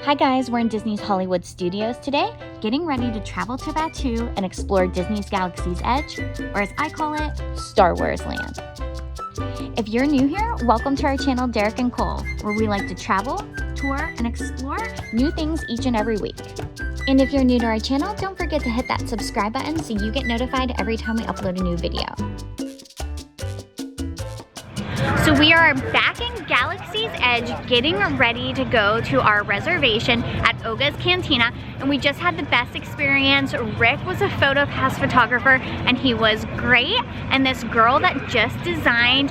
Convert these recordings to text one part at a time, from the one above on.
Hi guys, we're in Disney's Hollywood Studios today, getting ready to travel to Batuu and explore Disney's Galaxy's Edge, or as I call it, Star Wars Land. If you're new here, welcome to our channel Derek and Cole, where we like to travel, tour, and explore new things each and every week. And if you're new to our channel, don't forget to hit that subscribe button so you get notified every time we upload a new video. So we are back in Galaxy's Edge getting ready to go to our reservation at Oga's Cantina, and we just had the best experience. Rick was a PhotoPass photographer and he was great, and this girl that just designed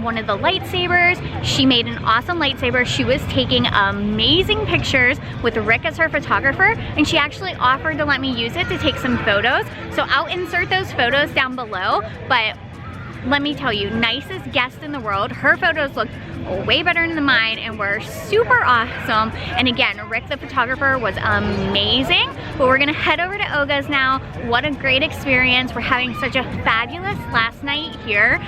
one of the lightsabers, she made an awesome lightsaber. She was taking amazing pictures with Rick as her photographer, and she actually offered to let me use it to take some photos. So I'll insert those photos down below, but let me tell you, nicest guest in the world. Her photos looked way better than mine and were super awesome. And again, Rick the photographer was amazing. But we're gonna head over to Oga's now. What a great experience. We're having such a fabulous last night here.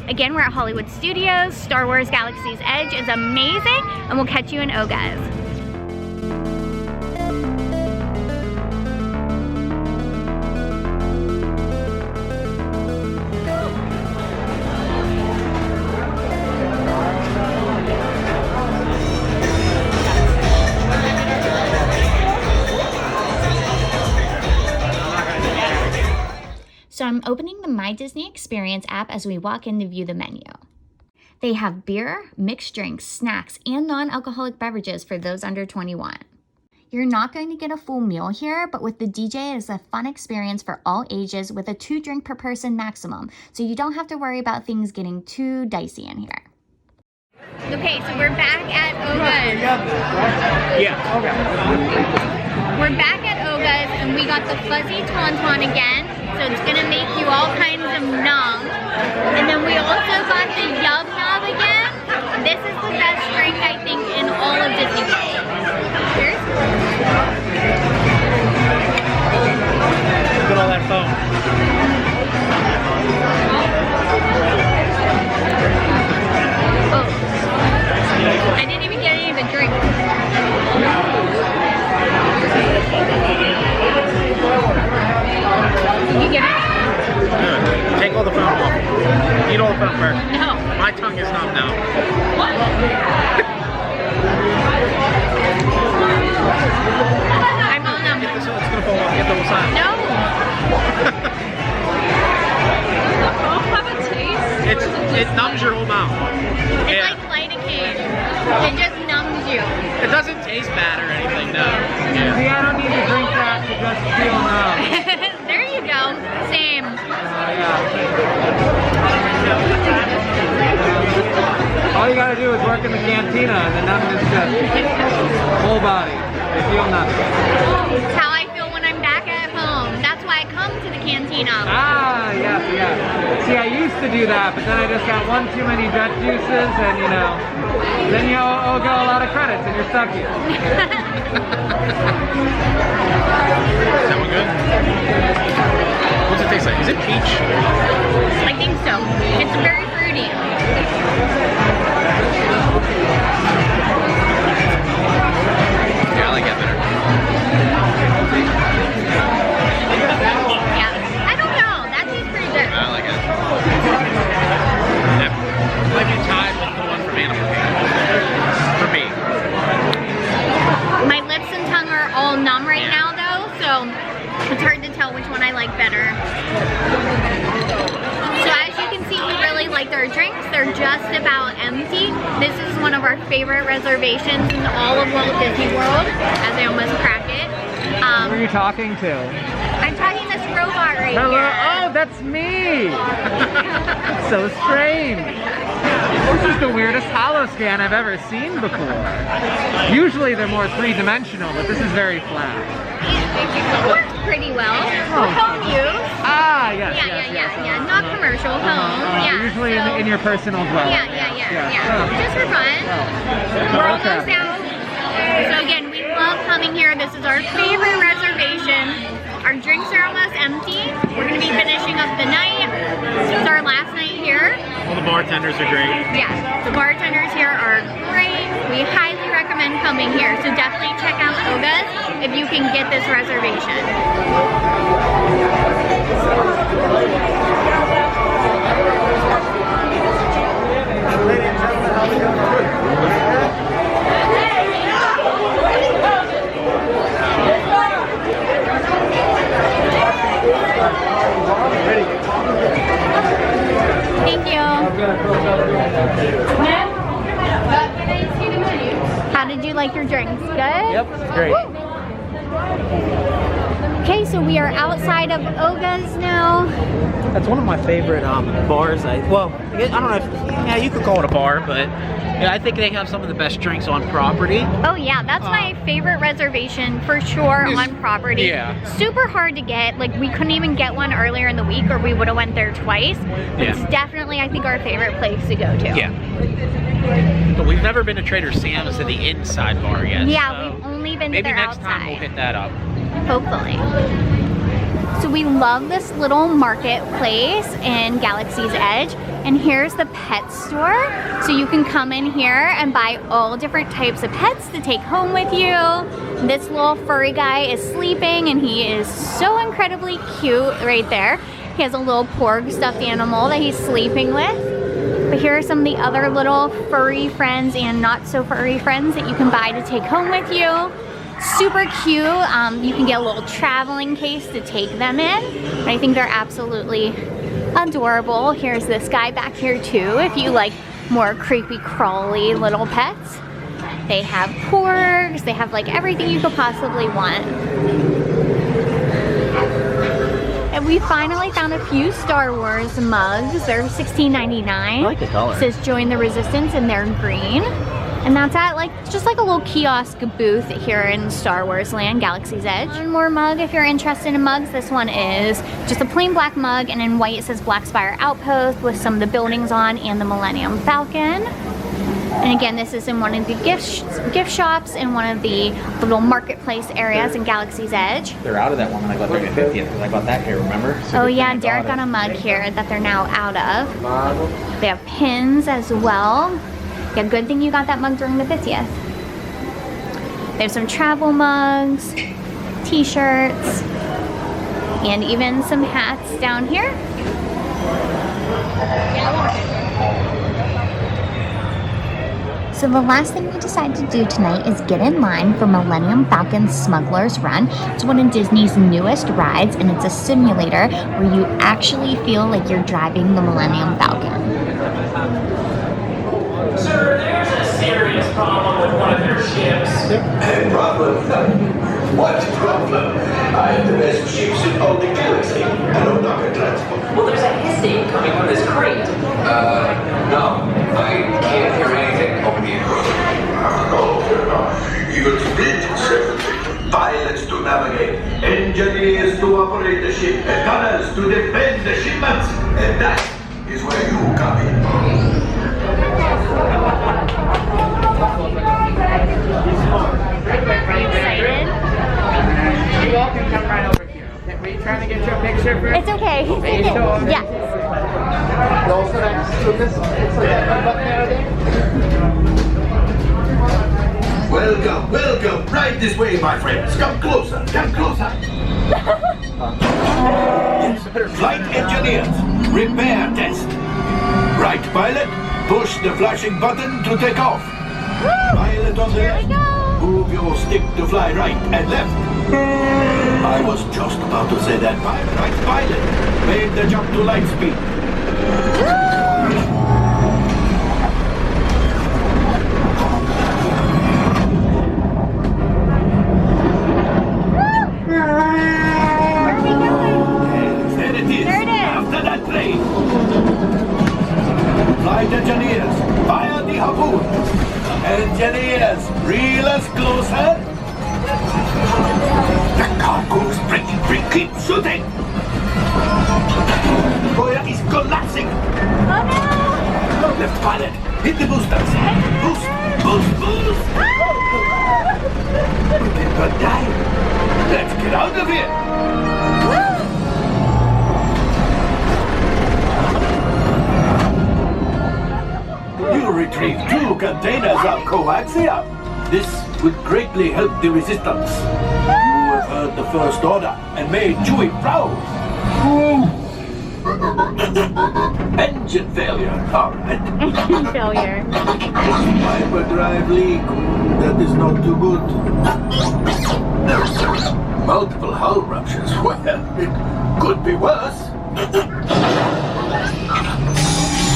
Again, we're at Hollywood Studios. Star Wars Galaxy's Edge is amazing, and we'll catch you in Oga's. So I'm opening the My Disney Experience app as we walk in to view the menu. They have beer, mixed drinks, snacks, and non-alcoholic beverages for those under 21. You're not going to get a full meal here, but with the DJ, it is a fun experience for all ages with a 2-drink per person maximum, so you don't have to worry about things getting too dicey in here. Okay, so we're back at Oga's. Yeah, okay. We're back at Oga's, and we got the fuzzy tauntaun again. So it's gonna make you all kinds of numb. And then we also got the Yub Nub again. This is the best drink, I think, in all of Disney World. Cheers. Look at all that foam. Oh. I didn't even get any of the drink. Did you get it? Good. Take all the foam off. Eat all the foam first. No. My tongue is numb now. What? I'm all numb. Get this, it's gonna fall off. Get the whole side. No. Does the foam have a taste? It numbs your whole mouth. It's Yeah. like lidocaine. It just numbs you. It doesn't taste bad or anything, no. See, Yeah. I don't need to drink that to just feel numb. There you go. Same. All you gotta do is work in the cantina and the numbness just whole body. They feel nothing. It's how I feel when I'm back at home. That's why I come to the cantina. Ah, yes, yes. See, I used to do that, but then I just got one too many jet juices and, you know, then you owe a lot of credits and you're stuck here. Is that one good? What's it taste like? Is it peach? I think so. It's very fruity. Yeah, I like that better. Yeah. I don't know. That tastes pretty good. I like it. That might be tied with the one from Animal Kingdom. For me. My lips and tongue are all numb right now though, so it's hard to tell which one I like better. So as you can see, we really liked our drinks. They're just about empty. This is one of our favorite reservations in all of Walt Disney World, as I almost crack it. Who are you talking to? I'm talking this robot right Hello? here. Oh, that's me! So strange. This is the weirdest holo scan I've ever seen before. Usually they're more three-dimensional, but this is very flat. It works pretty well for home use. Ah, yes, Yeah. Not commercial, home. Yeah. Usually so, in your personal dwelling. Yeah. Just for fun. We're almost out. So again, we love coming here. This is our favorite reservation. Our drinks are almost empty. We're going to be finishing up the night. This is our last night here. All the bartenders are great. Yeah, the bartenders here are great. We highly recommend coming. booming here. So definitely check out Oga's if you can get this reservation. Thank you. How did you like your drinks? Good? Yep, it's great. Okay, so we are outside of Oga's now. That's one of my favorite bars. I don't know if, yeah, you could call it a bar, but yeah, I think they have some of the best drinks on property. Oh yeah, that's my favorite reservation for sure on property. Yeah. Super hard to get. Like we couldn't even get one earlier in the week or we would have went there twice. But Yeah. it's definitely, I think, our favorite place to go to. Yeah. But we've never been to Trader Sam's at the inside bar yet. Yeah, so we've only been to maybe their next outside. time we'll hit that up. Hopefully. So we love this little marketplace in Galaxy's Edge, and here's the pet store. So you can come in here and buy all different types of pets to take home with you. This little furry guy is sleeping and he is so incredibly cute right there. He has a little porg stuffed animal that he's sleeping with. But here are some of the other little furry friends and not so furry friends that you can buy to take home with you. Super cute. You can get a little traveling case to take them in. I think they're absolutely adorable. Here's this guy back here too, if you like more creepy crawly little pets. They have porgs, they have like everything you could possibly want. And we finally found a few Star Wars mugs. They're $16.99. I like the color. It says join the resistance and they're green. And that's at just like a little kiosk booth here in Star Wars Land, Galaxy's Edge. One more mug if you're interested in mugs. This one is just a plain black mug, and in white it says Black Spire Outpost with some of the buildings on and the Millenium Falcon. And again, this is in one of the gift shops in one of the little marketplace areas in Galaxy's Edge. They're out of that one when I got there at 50th because I got that here, remember? So Oh yeah, Derek got a mug here that they're now out of. They have pins as well. Yeah, good thing you got that mug during the 50th. They have some travel mugs, t-shirts, and even some hats down here. So the last thing we decided to do tonight is get in line for Millenium Falcon Smuggler's Run. It's one of Disney's newest rides, and it's a simulator where you actually feel like you're driving the Millenium Falcon. Sir, there's a serious problem with one of their ships. Problem? What problem? I have the best ships in all the galaxy. Hello, Dr. Transport. Well, there's a hissing coming from this crate. No. I can't hear anything over the enclosure. No. You will split separately. Pilots to navigate, engineers to operate the ship, and gunners to defend the shipments. And that is where you come in. Are you excited? You all can come right over here. Okay, were you trying to get your picture first? It's okay. Are you sure? Yes. Also, so this, it's like that button there. Welcome, welcome. Right this way, my friends. Come closer, come closer. Yes, flight engineers, repair test. Right, pilot, push the flashing button to take off. Pilot on the Here we left. go. Move your stick to fly right and left. I was just about to say that. Right, pilot. Made the jump to light speed. Where are we going? There it is. There it is. After that plane. Flight engineers, fire the harpoon. Engineers, reel us closer. The cargo's breaking free. Keep shooting. Boya is collapsing. Oh no! Left pilot, hit the boosters. Boost, boost, boost. We're gonna die. Let's get out of here. You retrieve 2 containers of coaxium. This would greatly help the resistance. You have heard the First Order and made Chewie proud. Engine failure. All right. Engine failure. Hyperdrive leak. That is not too good. Multiple hull ruptures. Well, it could be worse.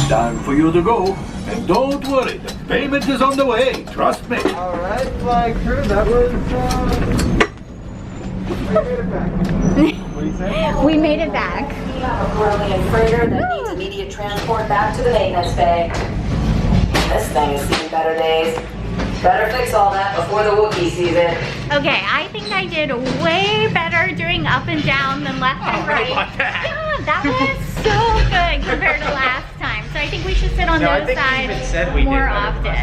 Time for you to go. And don't worry, the payment is on the way. Trust me. All right, flight crew, that was. We made it back. What do you say? We made it back. Beryllium freighter that needs immediate transport back to the maintenance bay. This thing has seen better days. Better fix all that before the Wookiee sees it. Okay, I think I did way better doing up and down than left and right. Yeah, that was so good compared to last time. So I think we should sit on those sides more often.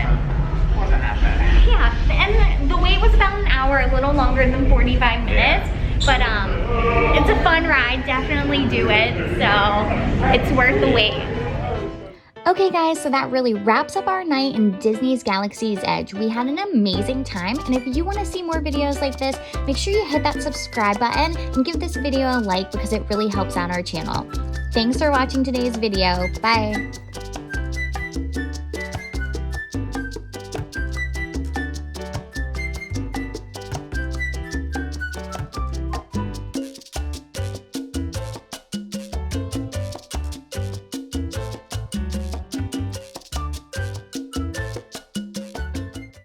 Wasn't that bad. Yeah, and the wait was about an hour, a little longer than 45 minutes. But it's a fun ride, definitely do it. So it's worth the wait. Okay guys, so that really wraps up our night in Disney's Galaxy's Edge. We had an amazing time, and if you want to see more videos like this, make sure you hit that subscribe button and give this video a like because it really helps out our channel. Thanks for watching today's video. Bye!